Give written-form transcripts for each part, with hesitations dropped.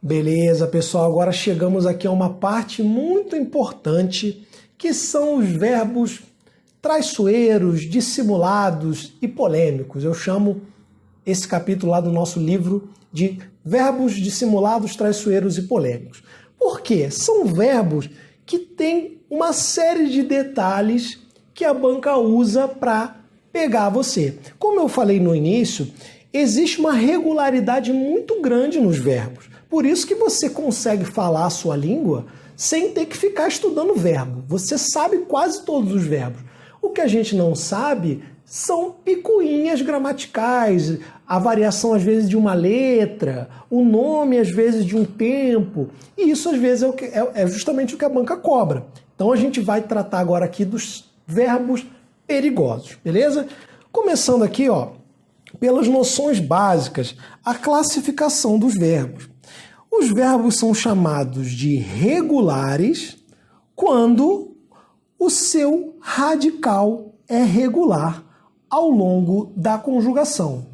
Beleza, pessoal, agora chegamos aqui a uma parte muito importante, que são os verbos traiçoeiros, dissimulados e polêmicos. Eu chamo esse capítulo lá do nosso livro de verbos dissimulados, traiçoeiros e polêmicos. Por quê? São verbos que têm uma série de detalhes que a banca usa para pegar você. Como eu falei no início, existe uma regularidade muito grande nos verbos. Por isso que você consegue falar a sua língua sem ter que ficar estudando verbo. Você sabe quase todos os verbos. O que a gente não sabe são picuinhas gramaticais, a variação às vezes de uma letra, o nome às vezes de um tempo. E isso às vezes é justamente o que a banca cobra. Então a gente vai tratar agora aqui dos verbos perigosos, beleza? Começando aqui, ó, pelas noções básicas, a classificação dos verbos. Os verbos são chamados de regulares quando o seu radical é regular ao longo da conjugação.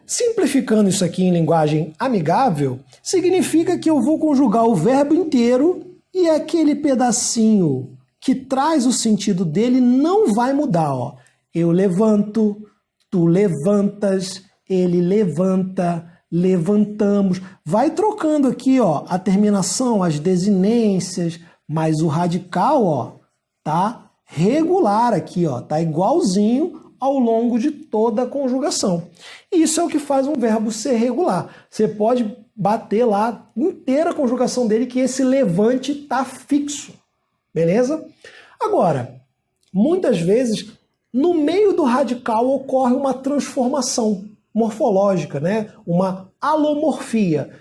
Simplificando isso aqui em linguagem amigável, significa que eu vou conjugar o verbo inteiro e aquele pedacinho que traz o sentido dele não vai mudar. Ó. Eu levanto, tu levantas, ele levanta, levantamos. Vai trocando aqui, ó, a terminação, as desinências, mas o radical, ó, tá regular aqui, ó, tá igualzinho ao longo de toda a conjugação. Isso é o que faz um verbo ser regular. Você pode bater lá inteira a conjugação dele que esse levante tá fixo. Beleza? Agora, muitas vezes, no meio do radical ocorre uma transformação morfológica, né? Uma alomorfia.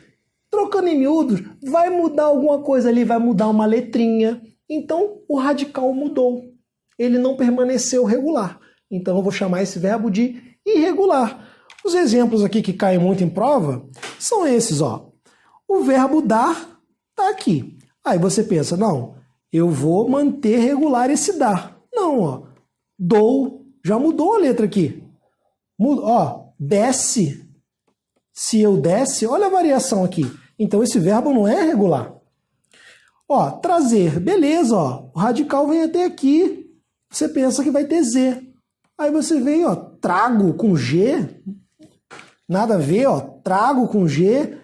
Trocando em miúdos, vai mudar alguma coisa ali, vai mudar uma letrinha. Então, o radical mudou. Ele não permaneceu regular. Então, eu vou chamar esse verbo de irregular. Os exemplos aqui que caem muito em prova são esses, ó. O verbo dar está aqui. Aí você pensa, não, eu vou manter regular esse dar. Não, ó. Dou, já mudou a letra aqui. Ó, desce. Se eu desce, olha a variação aqui. Então, esse verbo não é regular. Ó, trazer, beleza, ó. O radical vem até aqui. Você pensa que vai ter Z. Aí você vem, ó, trago com G. Nada a ver, ó. Trago com G.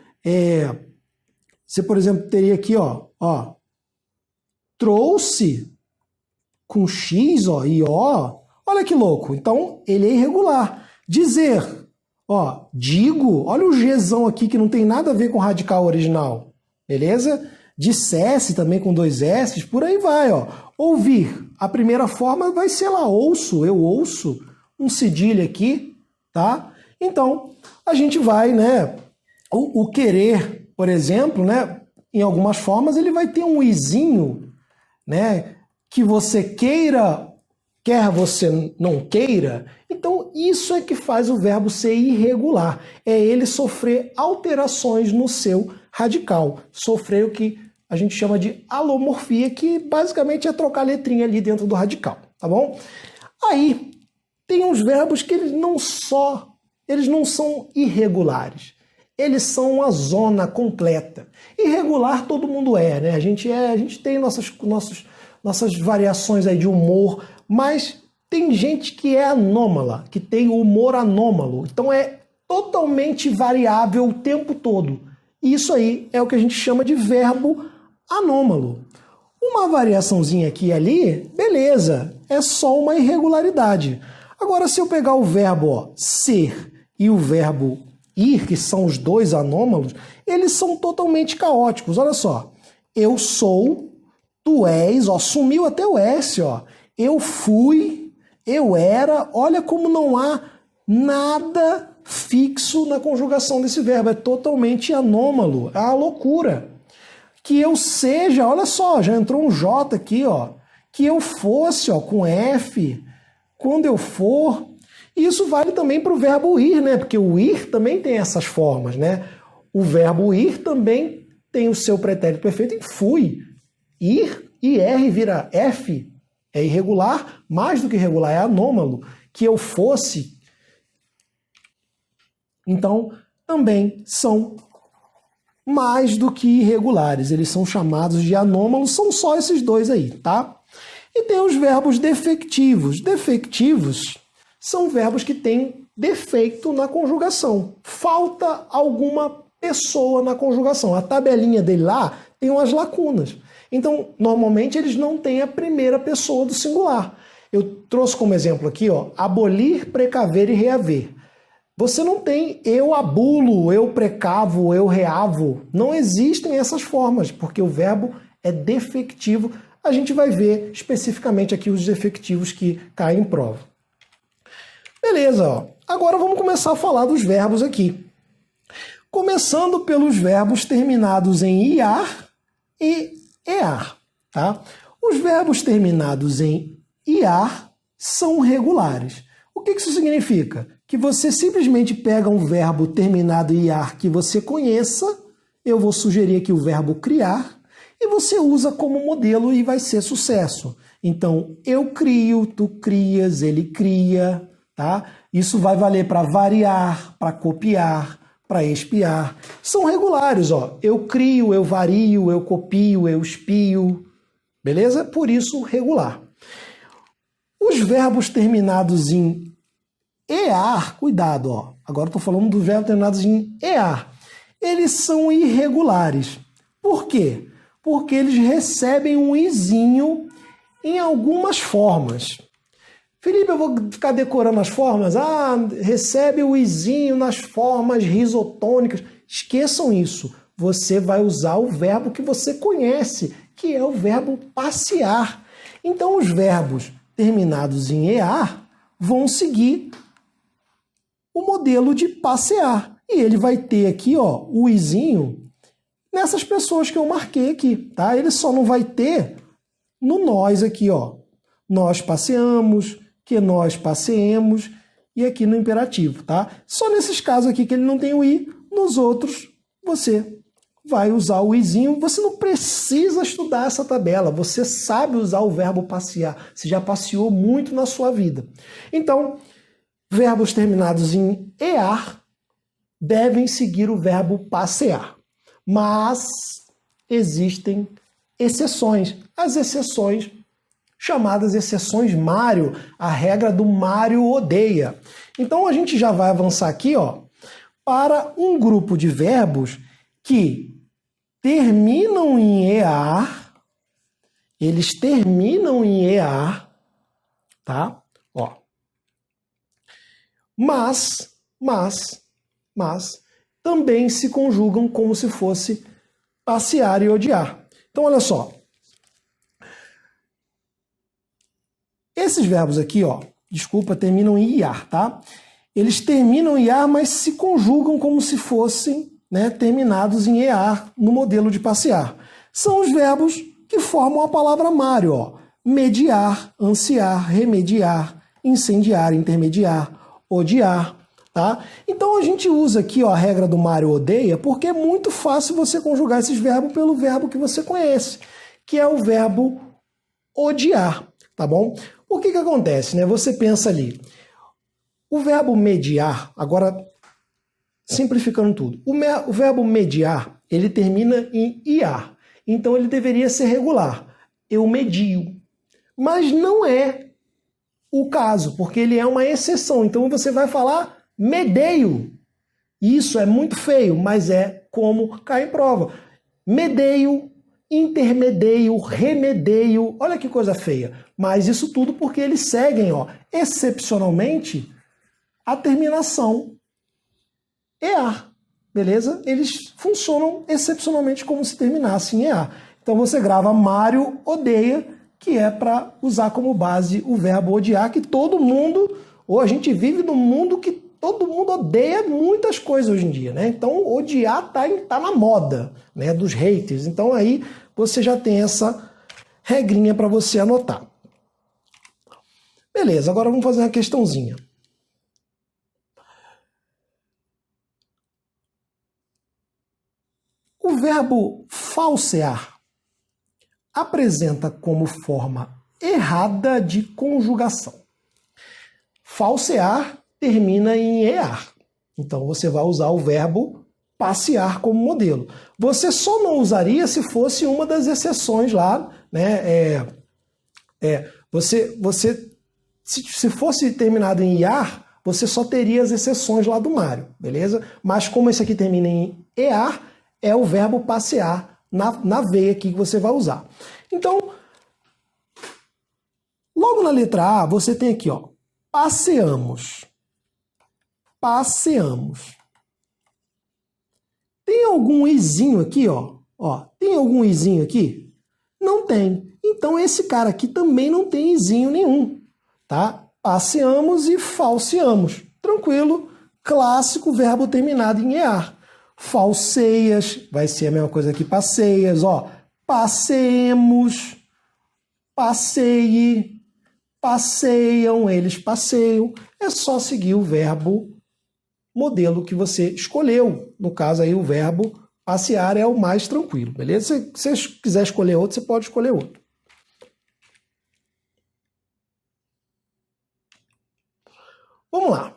Você, por exemplo, teria aqui, ó, trouxe com X, ó, e O. Olha que louco. Então, ele é irregular. Dizer, ó, digo. Olha o Gzão aqui que não tem nada a ver com o radical original. Beleza? Dissesse também com 2 S, por aí vai, ó. Ouvir. A primeira forma vai ser lá, ouço, eu ouço. Um cedilha aqui, tá? Então, a gente vai, né? O querer, por exemplo, né? Em algumas formas, ele vai ter um izinho, né? Que você queira, quer você não queira. Então, isso é que faz o verbo ser irregular. É ele sofrer alterações no seu radical. Sofrer o que a gente chama de alomorfia, que basicamente é trocar letrinha ali dentro do radical, tá bom? Aí, tem uns verbos que eles não são irregulares. Eles são uma zona completa. Irregular todo mundo é, né? A gente tem nossas variações aí de humor, mas tem gente que é anômala, que tem humor anômalo. Então é totalmente variável o tempo todo. E isso aí é o que a gente chama de verbo anômalo. Uma variaçãozinha aqui e ali, beleza, é só uma irregularidade. Agora, se eu pegar o verbo ó, ser e o verbo ir, que são os dois anômalos, eles são totalmente caóticos. Olha só, eu sou, tu és, ó, sumiu até o S, ó. Eu fui, eu era, olha como não há nada fixo na conjugação desse verbo, é totalmente anômalo, é uma loucura. Que eu seja, olha só, já entrou um J aqui, ó. Que eu fosse, ó, com F, quando eu for. Isso vale também para o verbo ir, né? Porque o ir também tem essas formas, né? O verbo ir também tem o seu pretérito perfeito em fui. Ir, IR vira F, é irregular, mais do que irregular, é anômalo. Que eu fosse. Então, também são mais do que irregulares. Eles são chamados de anômalos, são só esses dois aí, tá? E tem os verbos defectivos. Defectivos são verbos que têm defeito na conjugação. Falta alguma pessoa na conjugação. A tabelinha dele lá tem umas lacunas. Então, normalmente, eles não têm a primeira pessoa do singular. Eu trouxe como exemplo aqui, ó, abolir, precaver e reaver. Você não tem eu abulo, eu precavo, eu reavo. Não existem essas formas, porque o verbo é defectivo. A gente vai ver especificamente aqui os defectivos que caem em prova. Beleza, ó. Agora vamos começar a falar dos verbos aqui. Começando pelos verbos terminados em iar e ear, tá? Os verbos terminados em iar são regulares. O que isso significa? Que você simplesmente pega um verbo terminado em iar que você conheça, eu vou sugerir aqui o verbo criar, e você usa como modelo e vai ser sucesso. Então, eu crio, tu crias, ele cria, tá? Isso vai valer para variar, para copiar, para espiar. São regulares, ó. Eu crio, eu vario, eu copio, eu espio. Beleza? Por isso, regular. Os verbos terminados em ear, cuidado, ó. Agora estou falando dos verbos terminados em ear. Eles são irregulares. Por quê? Porque eles recebem um izinho em algumas formas. Felipe, eu vou ficar decorando as formas? Ah, recebe o izinho nas formas risotônicas. Esqueçam isso. Você vai usar o verbo que você conhece, que é o verbo passear. Então, os verbos terminados em ear vão seguir o modelo de passear. E ele vai ter aqui, ó, o izinho nessas pessoas que eu marquei aqui, tá? Ele só não vai ter no nós aqui, ó. Nós passeamos, que nós passeemos, e aqui no imperativo, tá? Só nesses casos aqui que ele não tem o i, nos outros você vai usar o izinho. Você não precisa estudar essa tabela, você sabe usar o verbo passear, você já passeou muito na sua vida. Então, verbos terminados em ear devem seguir o verbo passear. Mas existem exceções. As exceções, chamadas exceções Mário, a regra do Mário odeia. Então a gente já vai avançar aqui, ó, para um grupo de verbos que terminam em ear, eles terminam em ear, tá? Ó. Mas também se conjugam como se fosse passear e odiar. Então, olha só. Esses verbos aqui, ó, desculpa, terminam em iar, tá? Eles terminam em iar, mas se conjugam como se fossem, né, terminados em ear no modelo de passear. São os verbos que formam a palavra Mário, ó. Mediar, ansiar, remediar, incendiar, intermediar, odiar. Tá? Então a gente usa aqui, ó, a regra do Mário odeia, porque é muito fácil você conjugar esses verbos pelo verbo que você conhece, que é o verbo odiar, tá bom? O que acontece, né? Você pensa ali, o verbo mediar, agora simplificando tudo, o verbo mediar, ele termina em iar, então ele deveria ser regular, eu medio, mas não é o caso, porque ele é uma exceção, então você vai falar medeio. Isso é muito feio, mas é como cai em prova. Medeio, intermedeio, remedeio. Olha que coisa feia. Mas isso tudo porque eles seguem, ó, excepcionalmente, a terminação EAR. Beleza? Eles funcionam excepcionalmente como se terminasse em EAR. Então você grava Mário odeia, que é para usar como base o verbo odiar, que todo mundo, ou a gente vive num mundo que todo mundo odeia muitas coisas hoje em dia, né? Então, odiar tá na moda, né? Dos haters. Então, aí você já tem essa regrinha para você anotar. Beleza, agora vamos fazer uma questãozinha. O verbo falsear apresenta como forma errada de conjugação. Falsear termina em ear. Então você vai usar o verbo passear como modelo. Você só não usaria se fosse uma das exceções lá, né? Se fosse terminado em IAR, você só teria as exceções lá do Mário, beleza? Mas como esse aqui termina em EAR, é o verbo passear na veia aqui que você vai usar. Então, logo na letra A, você tem aqui, ó, passeamos. Passeamos. Tem algum izinho aqui, ó? Tem algum izinho aqui? Não tem. Então, esse cara aqui também não tem izinho nenhum, tá? Passeamos e falseamos. Tranquilo, clássico verbo terminado em EAR. Falseias, vai ser a mesma coisa que passeias, ó. Passeemos, passeie, passeiam, eles passeiam. É só seguir o verbo modelo que você escolheu. No caso aí, o verbo passear é o mais tranquilo, beleza? Se você quiser escolher outro, você pode escolher outro. Vamos lá.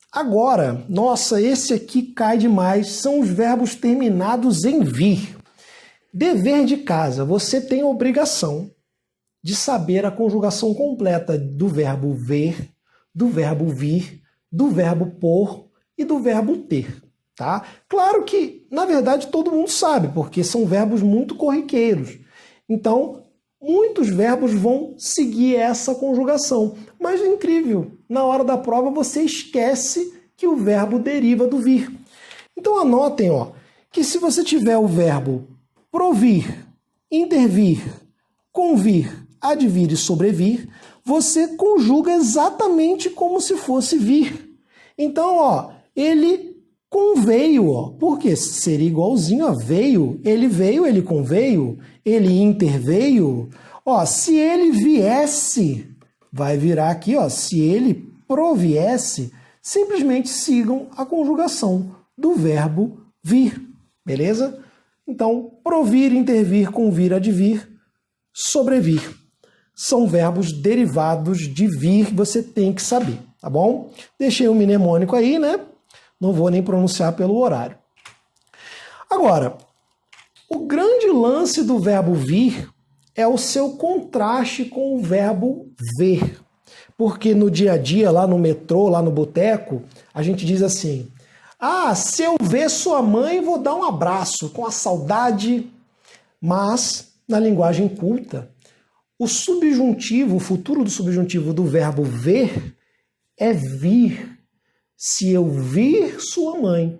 Agora, nossa, esse aqui cai demais. São os verbos terminados em vir. Dever de casa. Você tem a obrigação de saber a conjugação completa do verbo ver, do verbo vir, do verbo por e do verbo ter, tá? Claro que, na verdade, todo mundo sabe, porque são verbos muito corriqueiros. Então, muitos verbos vão seguir essa conjugação. Mas é incrível, na hora da prova você esquece que o verbo deriva do vir. Então anotem, ó, que se você tiver o verbo provir, intervir, convir, advir e sobrevir, você conjuga exatamente como se fosse vir. Então, ó, ele conveio, ó, porque seria igualzinho a veio, ele conveio, ele interveio. Ó, se ele viesse, vai virar aqui, ó, se ele proviesse, simplesmente sigam a conjugação do verbo vir, beleza? Então, provir, intervir, convir, advir, sobrevir. São verbos derivados de vir que você tem que saber, tá bom? Deixei o mnemônico aí, né? Não vou nem pronunciar pelo horário. Agora, o grande lance do verbo vir é o seu contraste com o verbo ver. Porque no dia a dia, lá no metrô, lá no boteco, a gente diz assim: ah, se eu ver sua mãe, vou dar um abraço, com a saudade. Mas, na linguagem culta, o subjuntivo, o futuro do subjuntivo do verbo ver é vir. Se eu vir sua mãe.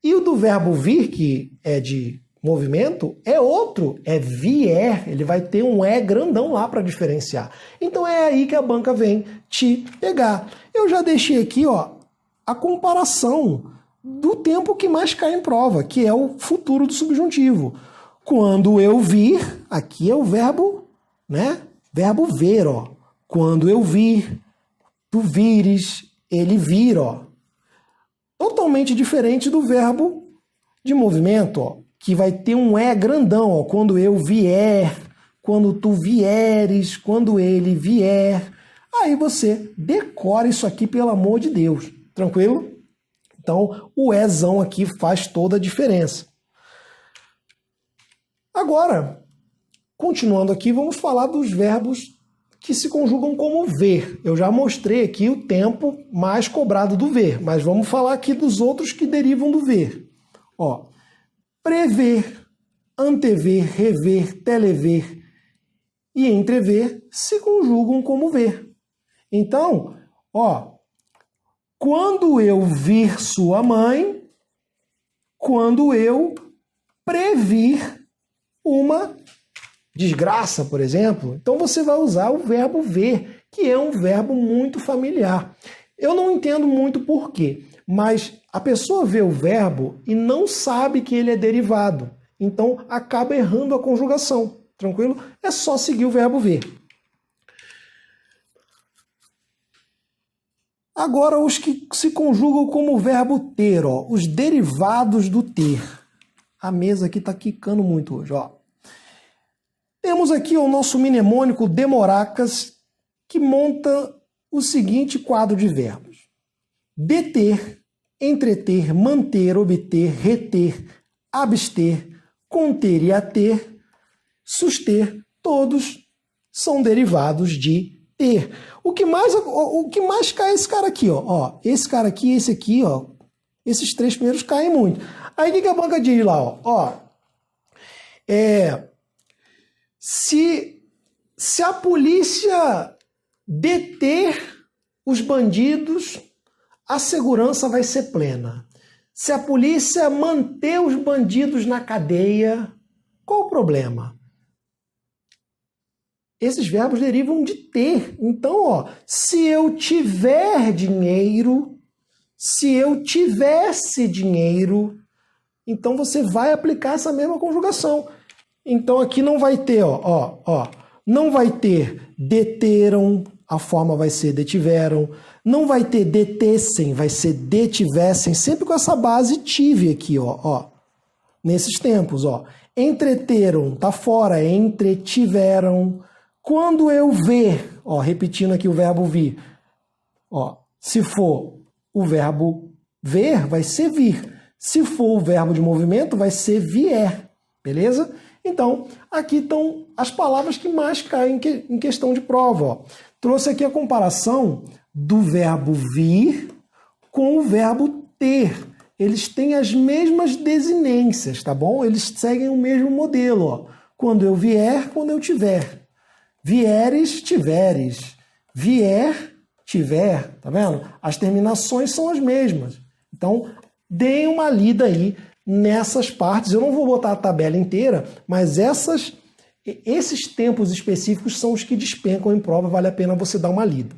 E o do verbo vir, que é de movimento, é outro, é vier. Ele vai ter um E grandão lá para diferenciar. Então é aí que a banca vem te pegar. Eu já deixei aqui, ó, a comparação do tempo que mais cai em prova, que é o futuro do subjuntivo. Quando eu vir, aqui é o verbo, né? Verbo ver, ó. Quando eu vir, tu vires, ele vir, ó. Totalmente diferente do verbo de movimento, ó, que vai ter um E grandão, ó. Quando eu vier, quando tu vieres, quando ele vier. Aí você decora isso aqui, pelo amor de Deus. Tranquilo? Então, o Ezão aqui faz toda a diferença. Agora, continuando aqui, vamos falar dos verbos que se conjugam como ver. Eu já mostrei aqui o tempo mais cobrado do ver, mas vamos falar aqui dos outros que derivam do ver. Ó, prever, antever, rever, telever e entrever se conjugam como ver. Então, ó, quando eu vir sua mãe, quando eu previr uma desgraça, por exemplo, então você vai usar o verbo ver, que é um verbo muito familiar. Eu não entendo muito por quê, mas a pessoa vê o verbo e não sabe que ele é derivado, então acaba errando a conjugação, tranquilo? É só seguir o verbo ver. Agora, os que se conjugam como verbo ter, ó, os derivados do ter. A mesa aqui está quicando muito hoje, ó. Temos aqui o nosso mnemônico Demoracas, que monta o seguinte quadro de verbos: deter, entreter, manter, obter, reter, abster, conter e ater, suster, todos são derivados de ter. O que mais cai é esse cara aqui, ó. Esse cara aqui, esse aqui, ó. Esses três primeiros caem muito. Aí o que a banca diz lá, ó? Se a polícia deter os bandidos, a segurança vai ser plena. Se a polícia manter os bandidos na cadeia, qual o problema? Esses verbos derivam de ter. Então, ó, se eu tiver dinheiro, se eu tivesse dinheiro, então você vai aplicar essa mesma conjugação. Então aqui não vai ter, não vai ter deteram, a forma vai ser detiveram. Não vai ter detessem, vai ser detivessem, sempre com essa base tive aqui, ó. Nesses tempos, ó. Entreteram, tá fora, entretiveram. Quando eu ver, ó, repetindo aqui o verbo vir, ó, se for o verbo ver, vai ser vir. Se for o verbo de movimento, vai ser vier, beleza? Então, aqui estão as palavras que mais caem em questão de prova, ó. Trouxe aqui a comparação do verbo vir com o verbo ter. Eles têm as mesmas desinências, tá bom? Eles seguem o mesmo modelo, ó. Quando eu vier, quando eu tiver. Vieres, tiveres. Vier, tiver. Tá vendo? As terminações são as mesmas. Então, deem uma lida aí nessas partes. Eu não vou botar a tabela inteira, mas esses tempos específicos são os que despencam em prova. Vale a pena você dar uma lida.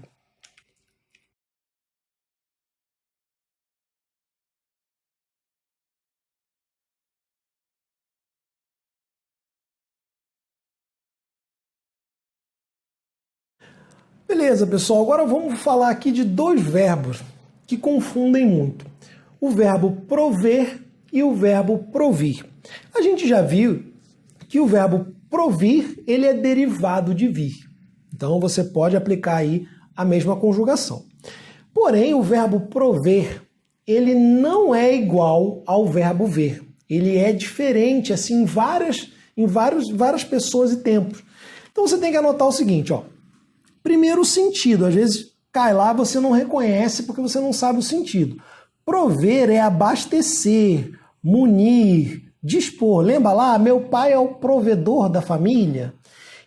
Beleza, pessoal. Agora vamos falar aqui de dois verbos que confundem muito. O verbo prover e o verbo provir. A gente já viu que o verbo provir, ele é derivado de vir. Então você pode aplicar aí a mesma conjugação. Porém, o verbo prover, ele não é igual ao verbo ver. Ele é diferente assim em várias pessoas e tempos. Então você tem que anotar o seguinte, ó. Primeiro, o sentido. Às vezes cai lá, você não reconhece porque você não sabe o sentido. Prover é abastecer, munir, dispor. Lembra lá? Meu pai é o provedor da família.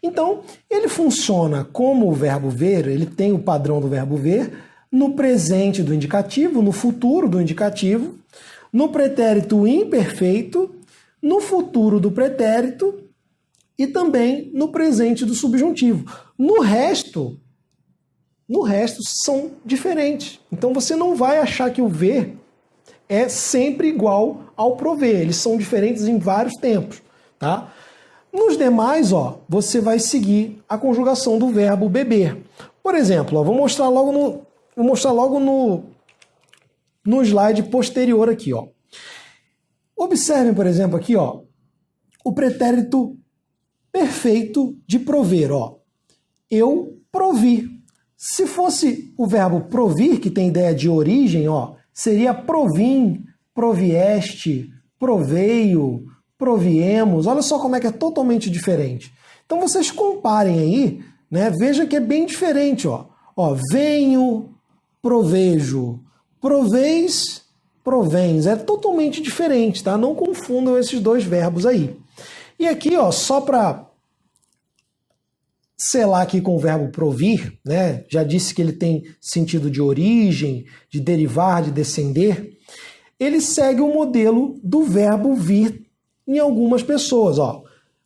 Então, ele funciona como o verbo ver, ele tem o padrão do verbo ver, no presente do indicativo, no futuro do indicativo, no pretérito imperfeito, no futuro do pretérito e também no presente do subjuntivo. No resto são diferentes. Então você não vai achar que o ver é sempre igual ao prover. Eles são diferentes em vários tempos, tá? Nos demais, ó, você vai seguir a conjugação do verbo beber. Por exemplo, ó, vou mostrar logo no slide posterior aqui, ó. Observem, por exemplo, aqui, ó, o pretérito perfeito de prover, ó. Eu provi. Se fosse o verbo provir, que tem ideia de origem, ó, seria provim, provieste, proveio, proviemos. Olha só como é que é totalmente diferente. Então vocês comparem aí, né? Veja que é bem diferente, ó. Ó, venho, provejo, proveis, provens. É totalmente diferente, tá? Não confundam esses dois verbos aí. E aqui, ó, só para selar aqui com o verbo provir, né? Já disse que ele tem sentido de origem, de derivar, de descender. Ele segue o modelo do verbo vir em algumas pessoas, ó.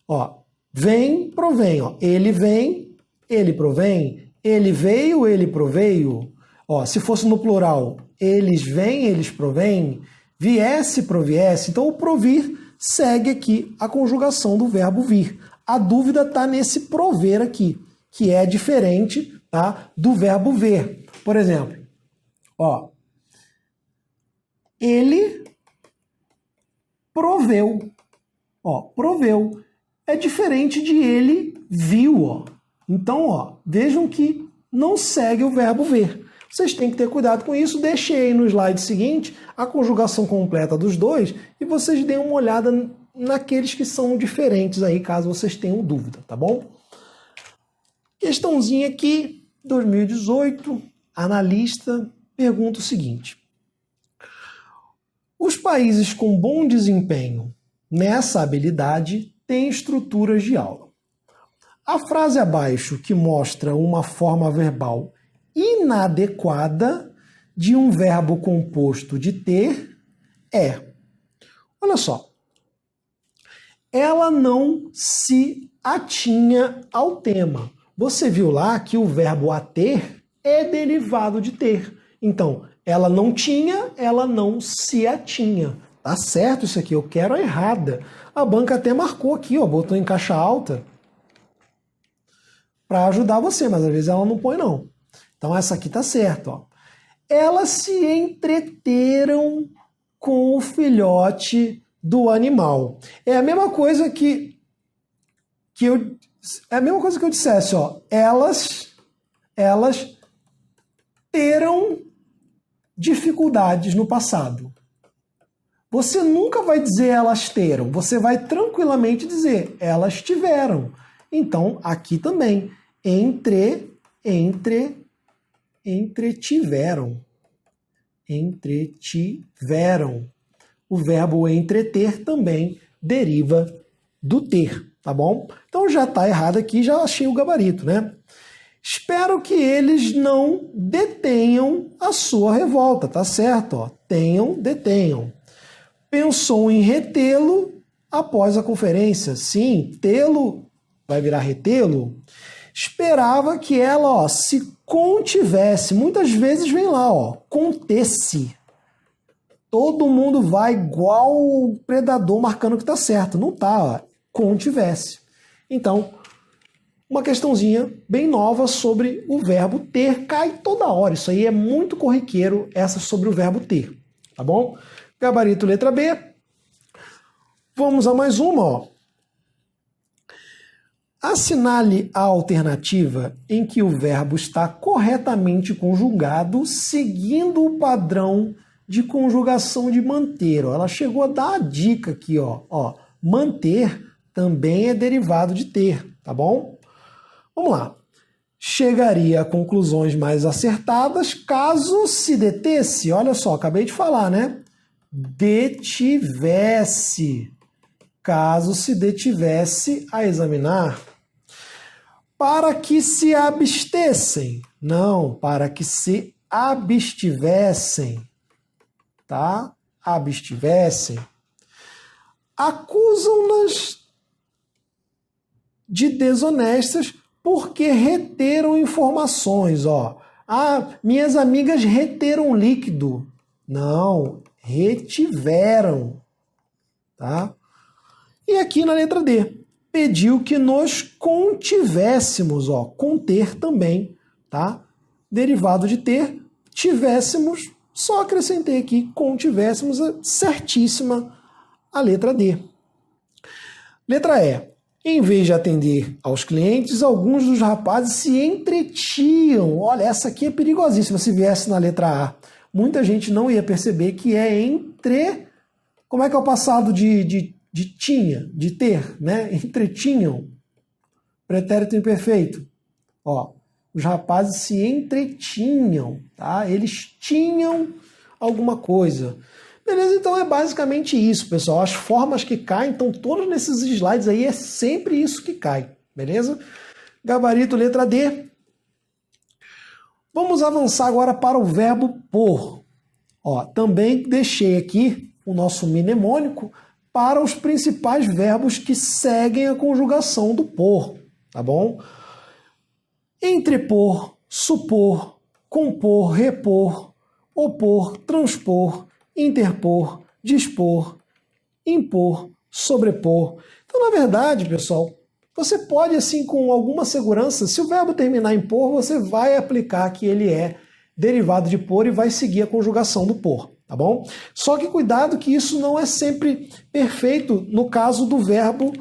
Ó, vem, provém, ó. Ele vem, ele provém. Ele veio, ele proveio. Ó, se fosse no plural, eles vêm, eles provêm. Viesse, proviesse. Então o provir segue aqui a conjugação do verbo vir. A dúvida está nesse prover aqui, que é diferente, tá, do verbo ver. Por exemplo, ó, ele proveu. Ó, proveu. É diferente de ele viu, ó. Então, ó, vejam que não segue o verbo ver. Vocês têm que ter cuidado com isso. Deixei aí no slide seguinte a conjugação completa dos dois e vocês deem uma olhada naqueles que são diferentes aí, caso vocês tenham dúvida, tá bom? Questãozinha aqui, 2018, analista pergunta o seguinte: os países com bom desempenho nessa habilidade têm estruturas de aula. A frase abaixo que mostra uma forma verbal inadequada de um verbo composto de ter é, olha só, ela não se atinha ao tema. Você viu lá que o verbo a ter é derivado de ter. Então, ela não tinha, ela não se atinha. Tá certo isso aqui, eu quero a errada. A banca até marcou aqui, ó, botou em caixa alta para ajudar você, mas às vezes ela não põe não. Então essa aqui tá certa, ó. Elas se entreteram com o filhote do animal. É a mesma coisa que eu dissesse, ó. Elas teram dificuldades no passado. Você nunca vai dizer elas teram, você vai tranquilamente dizer elas tiveram. Então, aqui também, entretiveram. O verbo entreter também deriva do ter, tá bom? Então já está errado aqui, já achei o gabarito, né? Espero que eles não detenham a sua revolta, tá certo? Ó, detenham. Pensou em retê-lo após a conferência. Sim, tê-lo vai virar retê-lo. Esperava que ela, ó, se contivesse. Muitas vezes vem lá, ó, contesse. Todo mundo vai igual o predador marcando que tá certo. Não tá, ó, contivesse. Então, uma questãozinha bem nova sobre o verbo ter. Cai toda hora. Isso aí é muito corriqueiro, essa sobre o verbo ter. Tá bom? Gabarito letra B. Vamos a mais uma, ó. Assinale a alternativa em que o verbo está corretamente conjugado, seguindo o padrão de conjugação de manter. Ó, ela chegou a dar a dica aqui, ó. Manter também é derivado de ter, tá bom? Vamos lá. Chegaria a conclusões mais acertadas caso se detesse. Olha só, acabei de falar, né? Detivesse. Caso se detivesse a examinar. Para que se abstessem. Não, para que se abstivessem. Tá? Abstivessem. Acusam-nas de desonestas porque reteram informações. Ó. Ah, minhas amigas reteram líquido. Não, retiveram. Tá? E aqui na letra D, pediu que nos contivéssemos, ó, conter também, tá? Derivado de ter, tivéssemos, só acrescentei aqui, contivéssemos, certíssima a letra D. Letra E, em vez de atender aos clientes, alguns dos rapazes se entretiam. Olha, essa aqui é perigosíssima se viesse na letra A. Muita gente não ia perceber que é entre... Como é que é o passado de tinha, de ter, né? Entretinham. Pretérito imperfeito. Ó, os rapazes se entretinham, tá? Eles tinham alguma coisa. Beleza? Então é basicamente isso, pessoal. As formas que caem, então todos nesses slides aí é sempre isso que cai. Beleza? Gabarito letra D. Vamos avançar agora para o verbo por. Ó, também deixei aqui o nosso mnemônico para os principais verbos que seguem a conjugação do por, tá bom? Entrepor, supor, compor, repor, opor, transpor, interpor, dispor, impor, sobrepor. Então, na verdade, pessoal, você pode, assim, com alguma segurança, se o verbo terminar em por, você vai aplicar que ele é derivado de por e vai seguir a conjugação do por. Tá bom? Só que cuidado que isso não é sempre perfeito no caso do verbo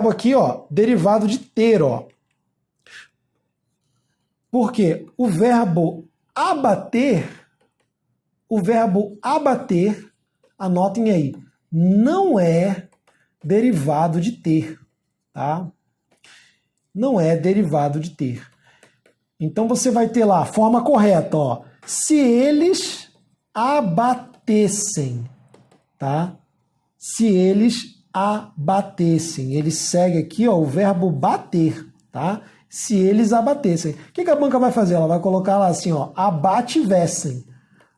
aqui, ó, derivado de ter, ó. Porque o verbo abater, anotem aí, não é derivado de ter, tá? Não é derivado de ter. Então você vai ter lá a forma correta, ó. Se eles abatessem, tá? Se eles abatessem. Ele segue aqui, ó, o verbo bater, tá? Se eles abatessem. O que a banca vai fazer? Ela vai colocar lá assim, ó, abativessem.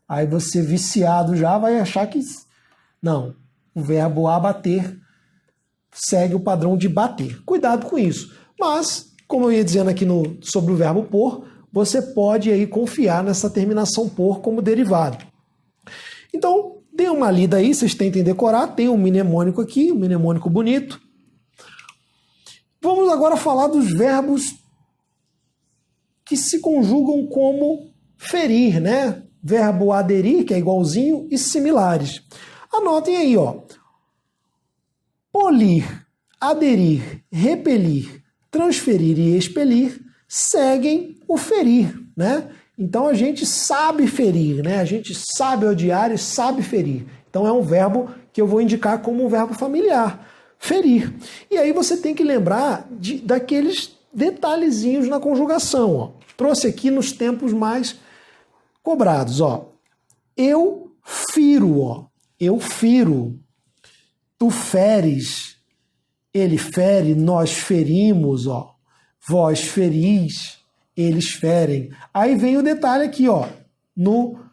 Aí você, viciado já, vai achar que... Não, o verbo abater segue o padrão de bater. Cuidado com isso. Mas, como eu ia dizendo aqui sobre o verbo por, você pode aí confiar nessa terminação por como derivado. Então, dê uma lida aí, vocês tentem decorar. Tem um mnemônico aqui, um mnemônico bonito. Vamos agora falar dos verbos que se conjugam como ferir, né? Verbo aderir, que é igualzinho, e similares. Anotem aí, ó. Polir, aderir, repelir, transferir e expelir seguem o ferir, né? Então a gente sabe ferir, né? A gente sabe odiar e sabe ferir. Então é um verbo que eu vou indicar como um verbo familiar, ferir. E aí você tem que lembrar daqueles detalhezinhos na conjugação, ó. Trouxe aqui nos tempos mais cobrados, ó. Eu firo, ó. Eu firo. Tu feres. Ele fere, nós ferimos, ó. Vós feris, eles ferem. Aí vem o detalhe aqui, ó. No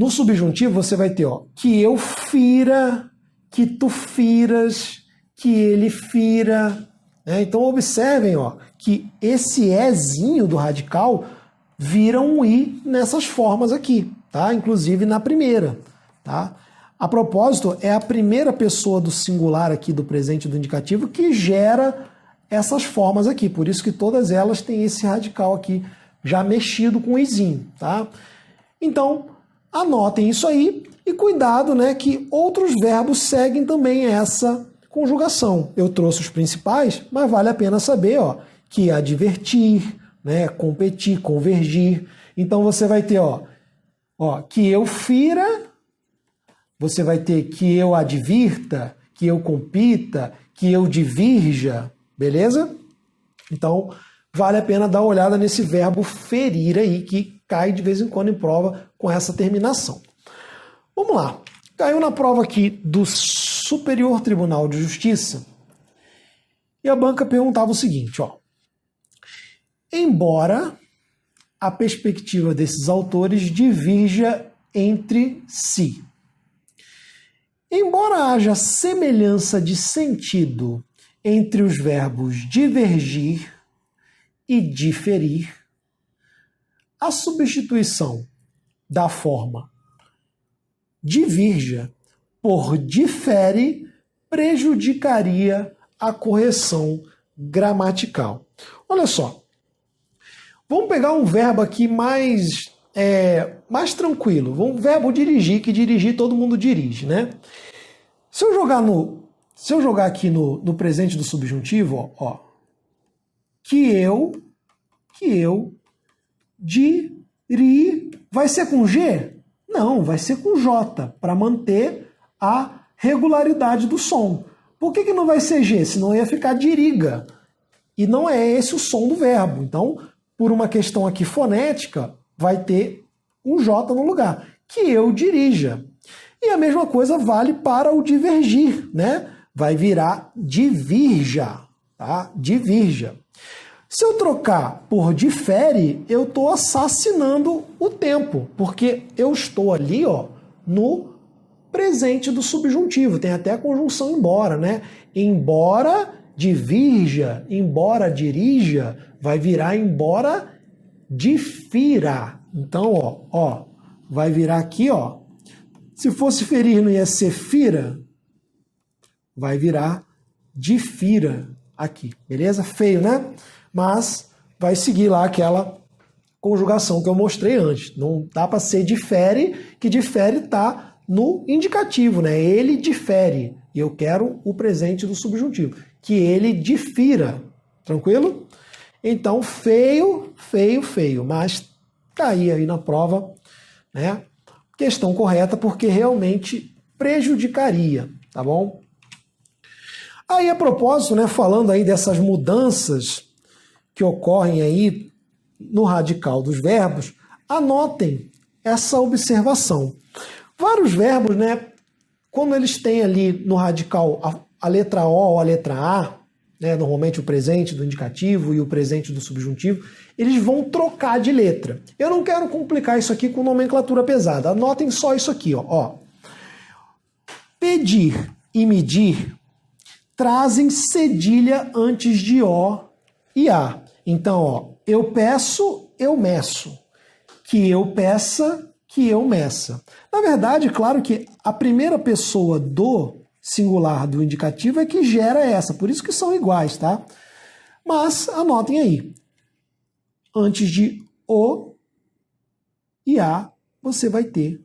subjuntivo você vai ter, ó, que eu fira, que tu firas, que ele fira. Né? Então observem, ó, que esse ezinho do radical vira um i nessas formas aqui, tá? Inclusive na primeira, tá? A propósito, é a primeira pessoa do singular aqui do presente do indicativo que gera essas formas aqui. Por isso que todas elas têm esse radical aqui já mexido com o izinho, tá? Então, anotem isso aí e cuidado, né, que outros verbos seguem também essa conjugação. Eu trouxe os principais, mas vale a pena saber, ó, que advertir, né, competir, convergir. Então você vai ter, ó, que eu fira, você vai ter que eu advirta, que eu compita, que eu divirja, beleza? Então, vale a pena dar uma olhada nesse verbo ferir aí, que cai de vez em quando em prova com essa terminação. Vamos lá. Caiu na prova aqui do Superior Tribunal de Justiça e a banca perguntava o seguinte, ó. Embora a perspectiva desses autores divirja entre si, embora haja semelhança de sentido entre os verbos divergir e diferir, a substituição da forma divirja por difere prejudicaria a correção gramatical. Olha só, vamos pegar um verbo aqui mais tranquilo. Um verbo dirigir, que dirigir todo mundo dirige, né? Se eu jogar aqui no presente do subjuntivo, ó, que eu diri, vai ser com G? Não, vai ser com J, para manter a regularidade do som. Por que não vai ser G? Senão ia ficar diriga. E não é esse o som do verbo. Então, por uma questão aqui fonética, vai ter um J no lugar. Que eu dirija. E a mesma coisa vale para o divergir, né? Vai virar divirja, tá? Divirja. Se eu trocar por difere, eu estou assassinando o tempo, porque eu estou ali, ó, no presente do subjuntivo. Tem até a conjunção embora, né? Embora divirja, embora dirija, vai virar embora difira. Então, ó, vai virar aqui, ó. Se fosse ferir, não ia ser fira? Vai virar difira aqui, beleza? Feio, né? Mas vai seguir lá aquela conjugação que eu mostrei antes. Não dá para ser difere, que difere está no indicativo, né? Ele difere. E eu quero o presente do subjuntivo. Que ele difira. Tranquilo? Então, feio, feio, feio, mas caía aí na prova, né? Questão correta, porque realmente prejudicaria, tá bom? Aí, a propósito, né, falando aí dessas mudanças que ocorrem aí no radical dos verbos, anotem essa observação. Vários verbos, né, quando eles têm ali no radical a letra O ou a letra A, né, normalmente o presente do indicativo e o presente do subjuntivo, eles vão trocar de letra. Eu não quero complicar isso aqui com nomenclatura pesada. Anotem só isso aqui, ó. Pedir e medir trazem cedilha antes de O e A. Então, ó, eu peço, eu meço. Que eu peça, que eu meça. Na verdade, claro que a primeira pessoa do singular do indicativo é que gera essa, por isso que são iguais, tá? Mas anotem aí. Antes de O e A, você vai ter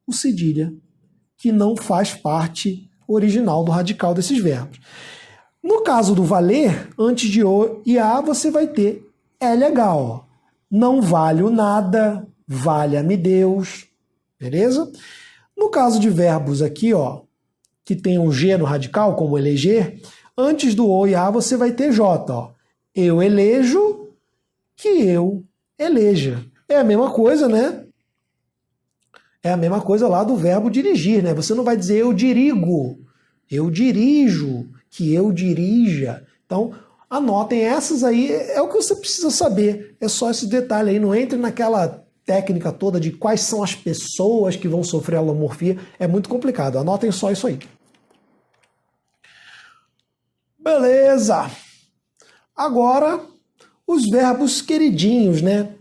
o cedilha, que não faz parte original do radical desses verbos. No caso do valer, antes de O e A, você vai ter é legal, ó. Não valho nada, valha-me Deus, beleza? No caso de verbos aqui, ó, que tem um G no radical, como eleger, antes do O e A você vai ter J, ó. Eu elejo, que eu eleja. É a mesma coisa, né? É a mesma coisa lá do verbo dirigir, né? Você não vai dizer eu dirigo, eu dirijo, que eu dirija. Então, anotem essas aí, é o que você precisa saber. É só esse detalhe aí, não entre naquela técnica toda de quais são as pessoas que vão sofrer alomorfia. É muito complicado, anotem só isso aí. Beleza! Agora, os verbos queridinhos, né?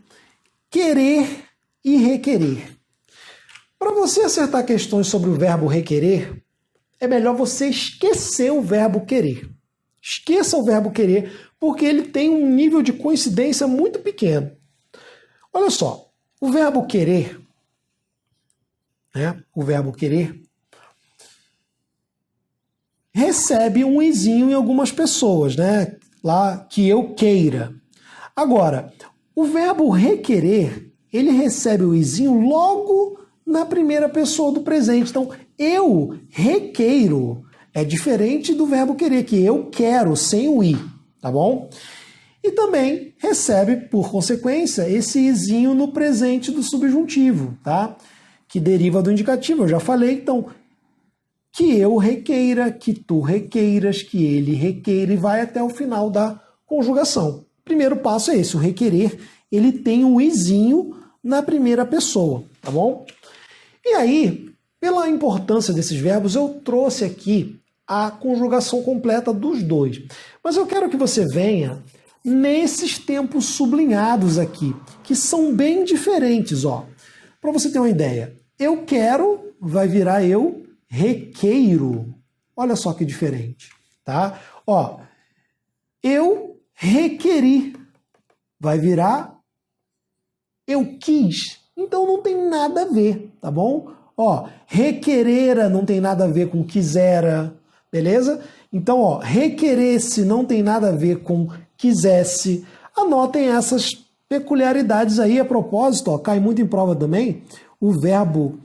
Querer e requerer. Para você acertar questões sobre o verbo requerer, é melhor você esquecer o verbo querer. Esqueça o verbo querer, porque ele tem um nível de coincidência muito pequeno. Olha só, o verbo querer, né? O verbo querer recebe um izinho em algumas pessoas, né? Lá que eu queira. Agora, o verbo requerer, ele recebe o izinho logo na primeira pessoa do presente. Então, eu requeiro é diferente do verbo querer, que eu quero, sem o i, tá bom? E também recebe, por consequência, esse izinho no presente do subjuntivo, tá? Que deriva do indicativo, eu já falei, então, que eu requeira, que tu requeiras, que ele requeira, e vai até o final da conjugação. Primeiro passo é esse, o requerer, ele tem um izinho na primeira pessoa, tá bom? E aí, pela importância desses verbos, eu trouxe aqui a conjugação completa dos dois. Mas eu quero que você venha nesses tempos sublinhados aqui, que são bem diferentes, ó. Para você ter uma ideia, eu quero vai virar eu requeiro. Olha só que diferente, tá? Ó, eu requeri vai virar eu quis. Então não tem nada a ver, tá bom? Ó, requerera não tem nada a ver com quisera, beleza? Então, ó, requeresse não tem nada a ver com quisesse. Anotem essas peculiaridades aí a propósito, ó, cai muito em prova também. O verbo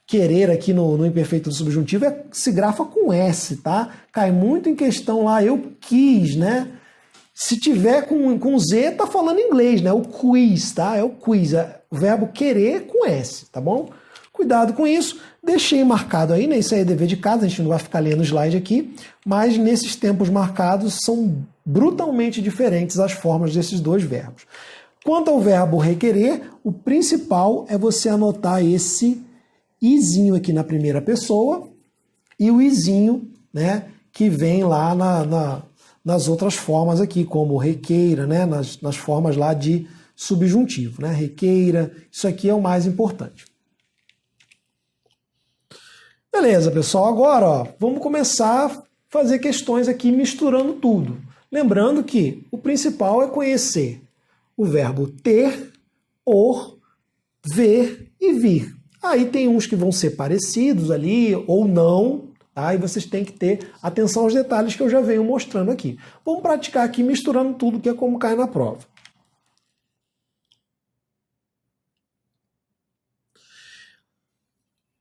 querer aqui no imperfeito do subjuntivo se grafa com S, tá? Cai muito em questão lá, eu quis, né? Se tiver com Z, tá falando inglês, né? O quiz, tá? É o quiz, é o verbo querer com S, tá bom? Cuidado com isso. Deixei marcado aí, né? Isso aí é dever de casa, a gente não vai ficar lendo o slide aqui, mas nesses tempos marcados são brutalmente diferentes as formas desses dois verbos. Quanto ao verbo requerer, o principal é você anotar esse izinho aqui na primeira pessoa e o izinho, né, que vem lá nas outras formas aqui, como requeira, né, nas formas lá de subjuntivo, né, requeira, isso aqui é o mais importante. Beleza, pessoal, agora ó, vamos começar a fazer questões aqui misturando tudo. Lembrando que o principal é conhecer o verbo ter, or, ver e vir. Aí tem uns que vão ser parecidos ali ou não, tá? E vocês têm que ter atenção aos detalhes que eu já venho mostrando aqui. Vamos praticar aqui misturando tudo, que é como cai na prova.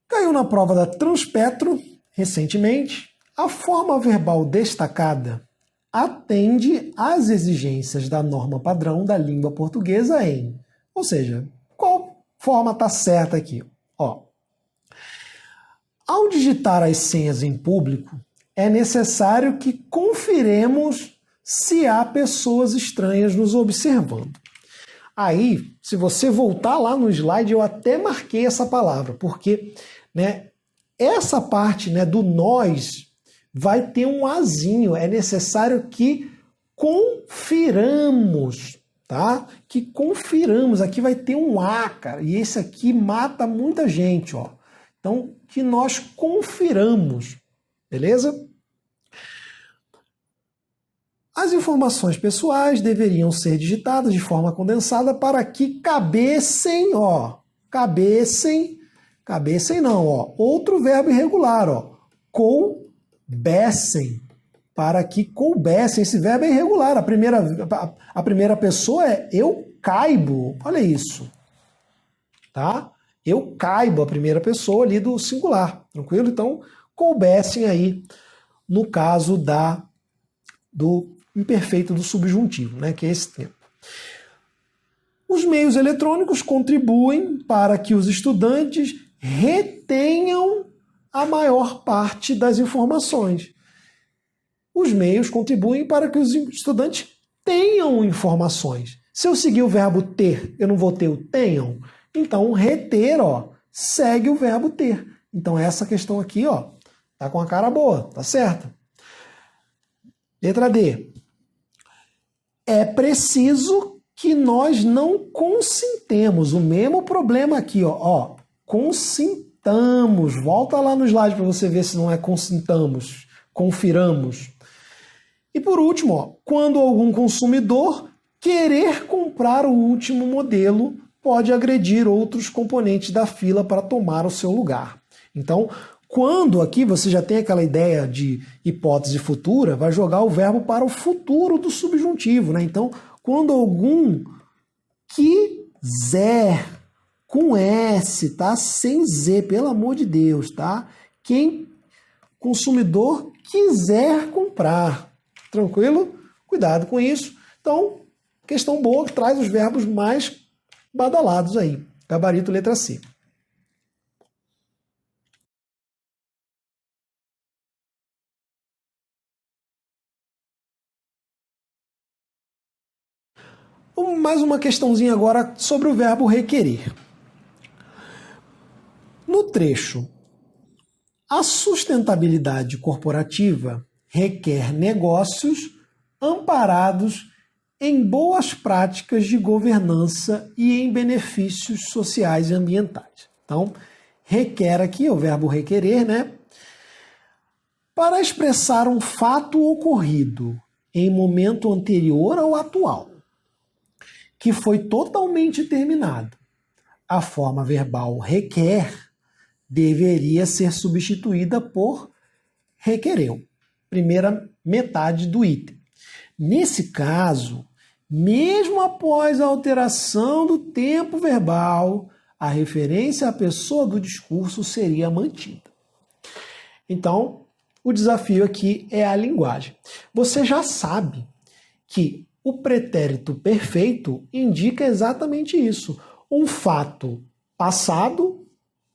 Caiu na prova da Transpetro, recentemente, a forma verbal destacada atende às exigências da norma padrão da língua portuguesa em... Ou seja, qual forma está certa aqui? Ó, ao digitar as senhas em público, é necessário que confiremos se há pessoas estranhas nos observando. Aí, se você voltar lá no slide, eu até marquei essa palavra, porque, né, essa parte, né, do nós vai ter um azinho. É necessário que confiramos, tá? Que confiramos. Aqui vai ter um A, cara, e esse aqui mata muita gente, ó. Então, que nós confiramos, beleza? As informações pessoais deveriam ser digitadas de forma condensada para que cabessem, ó, cabessem não, ó, outro verbo irregular, ó, coubessem, para que coubessem. Esse verbo é irregular. A primeira pessoa é eu caibo, olha isso, tá? Eu caibo, a primeira pessoa ali do singular, tranquilo? Então, coubessem aí no caso do imperfeito do subjuntivo, né, que é esse tempo. Os meios eletrônicos contribuem para que os estudantes retenham a maior parte das informações. Os meios contribuem para que os estudantes tenham informações. Se eu seguir o verbo ter, eu não vou ter o tenham? Então, reter, ó, segue o verbo ter. Então, essa questão aqui, ó, tá com a cara boa, tá certa? Letra D. É preciso que nós não consintamos. O mesmo problema aqui, ó, consintamos. Volta lá no slide para você ver se não é consintamos, confiramos. E por último, ó, quando algum consumidor querer comprar o último modelo, pode agredir outros componentes da fila para tomar o seu lugar. Então, quando aqui você já tem aquela ideia de hipótese futura, vai jogar o verbo para o futuro do subjuntivo, né? Então, quando algum quiser, com S, tá? Sem Z, pelo amor de Deus, tá? Quem consumidor quiser comprar. Tranquilo? Cuidado com isso. Então, questão boa que traz os verbos mais badalados aí. Gabarito letra C. Mais uma questãozinha agora sobre o verbo requerer. No trecho, a sustentabilidade corporativa requer negócios amparados em boas práticas de governança e em benefícios sociais e ambientais. Então, requer aqui, o verbo requerer, né? Para expressar um fato ocorrido em momento anterior ao atual, que foi totalmente terminado. A forma verbal requer deveria ser substituída por requereu. Primeira metade do item. Nesse caso, mesmo após a alteração do tempo verbal, a referência à pessoa do discurso seria mantida. Então, o desafio aqui é a linguagem. Você já sabe que o pretérito perfeito indica exatamente isso. Um fato passado,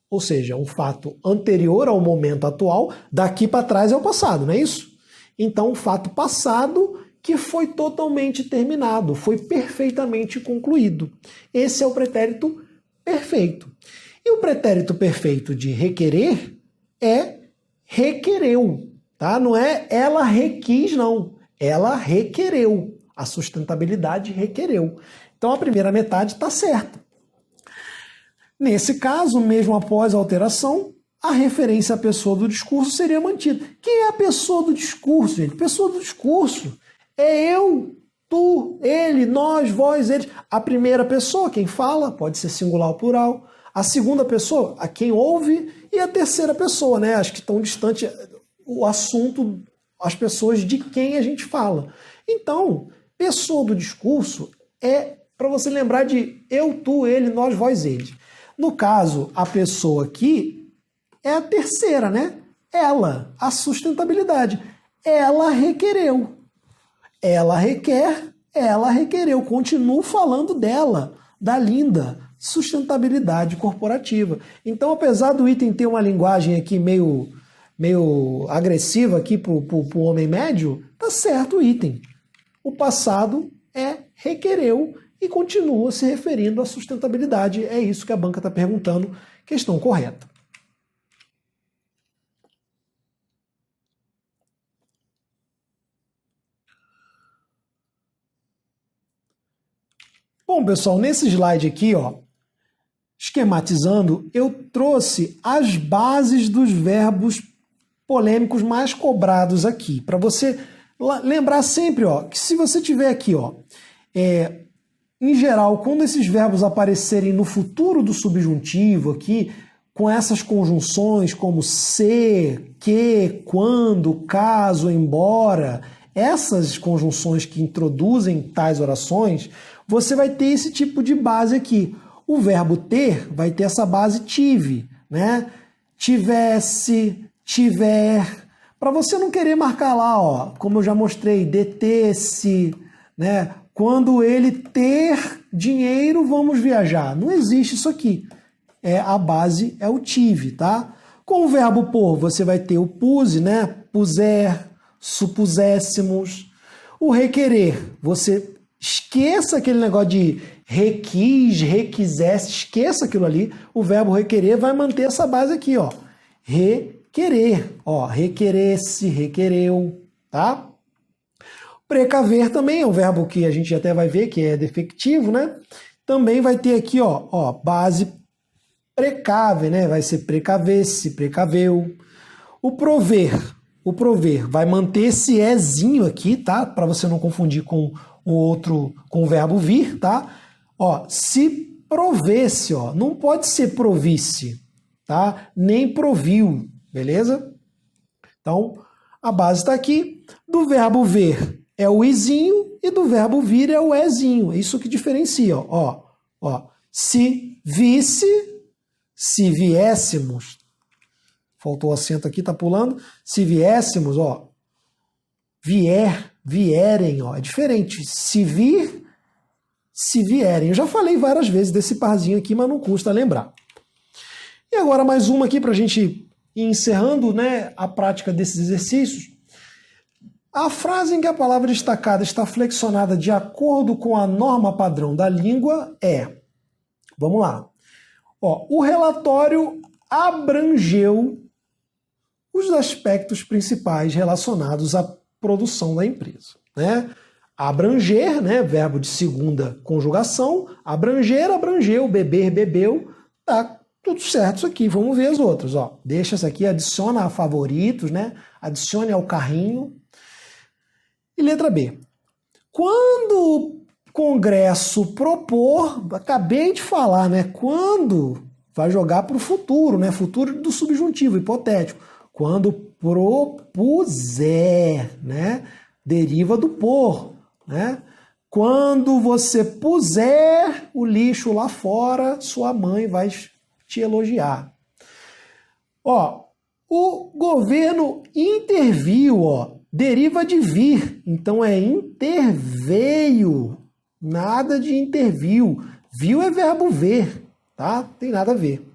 ou seja, um fato anterior ao momento atual, daqui para trás é o passado, não é isso? Então, um fato passado que foi totalmente terminado, foi perfeitamente concluído. Esse é o pretérito perfeito. E o pretérito perfeito de requerer é requereu, tá? Não é ela requis, não. Ela requereu. A sustentabilidade requereu. Então a primeira metade está certa. Nesse caso, mesmo após a alteração, a referência à pessoa do discurso seria mantida. Quem é a pessoa do discurso, gente? A pessoa do discurso é eu, tu, ele, nós, vós, eles. A primeira pessoa, quem fala, pode ser singular ou plural. A segunda pessoa, a quem ouve. E a terceira pessoa, né? As que estão distantes, o assunto, as pessoas de quem a gente fala. Então, pessoa do discurso é para você lembrar de eu, tu, ele, nós, vós, eles. No caso, a pessoa aqui é a terceira, né? Ela, a sustentabilidade. Ela requereu. Ela requer, ela requereu. Continuo falando dela, da linda sustentabilidade corporativa. Então, apesar do item ter uma linguagem aqui meio agressiva aqui para o homem médio, tá certo o item. O passado é requereu e continua se referindo à sustentabilidade. É isso que a banca está perguntando. Questão correta. Bom, pessoal, nesse slide aqui, ó, esquematizando, eu trouxe as bases dos verbos polêmicos mais cobrados aqui, para você lembrar sempre, ó, que se você tiver aqui, ó, em geral, quando esses verbos aparecerem no futuro do subjuntivo aqui, com essas conjunções como se, que, quando, caso, embora, essas conjunções que introduzem tais orações, você vai ter esse tipo de base aqui. O verbo ter vai ter essa base tive, né? Tivesse, tiver. Para você não querer marcar lá, ó, como eu já mostrei, detesse, né? Quando ele ter dinheiro, vamos viajar. Não existe isso aqui. A base é o tive, tá? Com o verbo por, você vai ter o puse, né? Puser, supuséssemos. O requerer, você esqueça aquele negócio de requis, requisesse, esqueça aquilo ali. O verbo requerer vai manter essa base aqui, ó. Requerer, ó, requeresse, requereu, tá? Precaver também é um verbo que a gente até vai ver que é defectivo, né? Também vai ter aqui, ó, base precave, né? Vai ser precaver-se, precaveu. O prover vai manter esse ezinho aqui, tá? Para você não confundir com o outro, com o verbo vir, tá? Ó, se provesse, ó, não pode ser provisse, tá? Nem proviu, beleza? Então, a base está aqui. Do verbo ver é o izinho e do verbo vir é o ezinho. Isso que diferencia, ó. Se visse, se viéssemos, faltou o acento aqui, tá pulando. Se viéssemos, ó, vierem, ó, é diferente. Se vir, se vierem. Eu já falei várias vezes desse parzinho aqui, mas não custa lembrar. E agora mais uma aqui para a gente ir encerrando, né, a prática desses exercícios. A frase em que a palavra destacada está flexionada de acordo com a norma padrão da língua é... Vamos lá. Ó, o relatório abrangeu os aspectos principais relacionados à produção da empresa, né? Abranger, né, verbo de segunda conjugação, abranger, abrangeu, beber, bebeu, tá tudo certo isso aqui. Vamos ver as outras, ó. Deixa essa aqui, adiciona a favoritos, né? Adicione ao carrinho. E letra B. Quando o Congresso propor, acabei de falar, né? Quando vai jogar para o futuro, né? Futuro do subjuntivo, hipotético. Quando propuser, né? Deriva do por, né? Quando você puser o lixo lá fora, sua mãe vai te elogiar. Ó, o governo interviu, ó, deriva de vir, então é interveio, nada de interviu. Viu é verbo ver, tá? Tem nada a ver.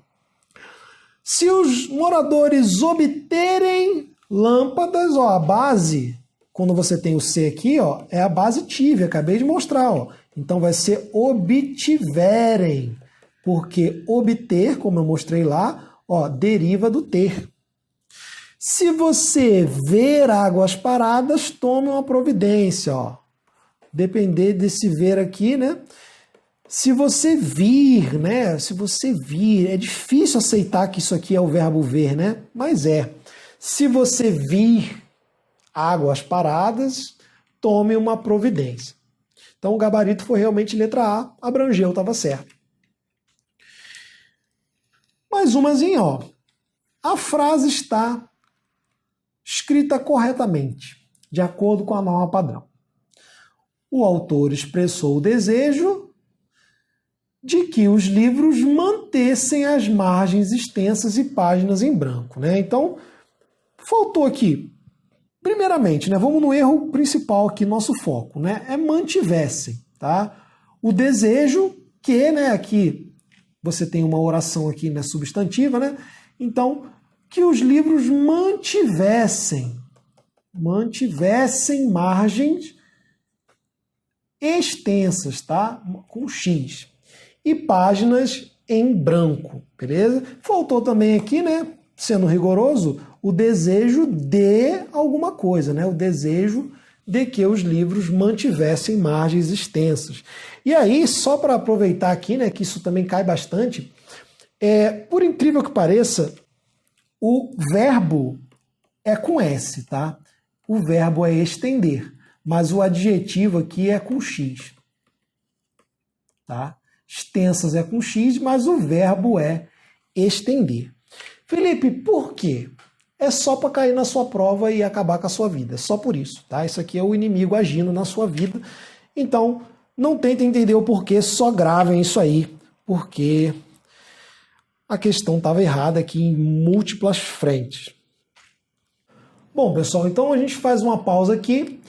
Se os moradores obterem lâmpadas, ó, a base, quando você tem o C aqui, ó, é a base tive, acabei de mostrar, ó. Então vai ser obtiverem, porque obter, como eu mostrei lá, ó, deriva do ter. Se você ver águas paradas, tome uma providência, ó. Depender desse ver aqui, né? Se você vir, né? Se você vir, é difícil aceitar que isso aqui é o verbo ver, né? Mas é. Se você vir águas paradas, tome uma providência. Então o gabarito foi realmente letra A, abrangeu, estava certo. Mais umazinha, ó. A frase está escrita corretamente, de acordo com a norma padrão. O autor expressou o desejo de que os livros mantessem as margens extensas e páginas em branco, né? Então, faltou aqui, primeiramente, né, vamos no erro principal aqui, nosso foco, né, é mantivessem, tá? O desejo que, né, aqui você tem uma oração aqui, né, substantiva, né? Então, que os livros mantivessem margens extensas, tá? Com X. E páginas em branco, beleza? Faltou também aqui, né, sendo rigoroso, o desejo de alguma coisa, né? O desejo de que os livros mantivessem margens extensas. E aí, só para aproveitar aqui, né, que isso também cai bastante, por incrível que pareça, o verbo é com S, tá? O verbo é estender, mas o adjetivo aqui é com X, tá? Extensas é com X, mas o verbo é estender. Felipe, por quê? É só para cair na sua prova e acabar com a sua vida. É só por isso, tá? Isso aqui é o inimigo agindo na sua vida. Então, não tentem entender o porquê, só gravem isso aí, porque a questão estava errada aqui em múltiplas frentes. Bom, pessoal, então a gente faz uma pausa aqui.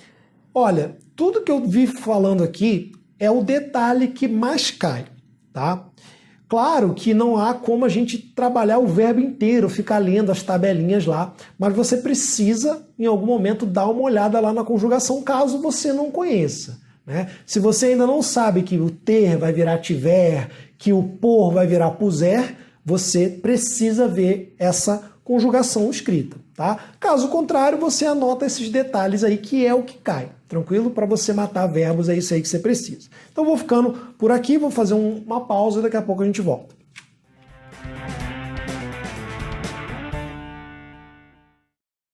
Olha, tudo que eu vi falando aqui é o detalhe que mais cai, tá? Claro que não há como a gente trabalhar o verbo inteiro, ficar lendo as tabelinhas lá, mas você precisa, em algum momento, dar uma olhada lá na conjugação, caso você não conheça, né? Se você ainda não sabe que o ter vai virar tiver, que o por vai virar puser, você precisa ver essa conjugação escrita, tá? Caso contrário, você anota esses detalhes aí, que é o que cai, tranquilo? Para você matar verbos, é isso aí que você precisa. Então vou ficando por aqui, vou fazer uma pausa e daqui a pouco a gente volta.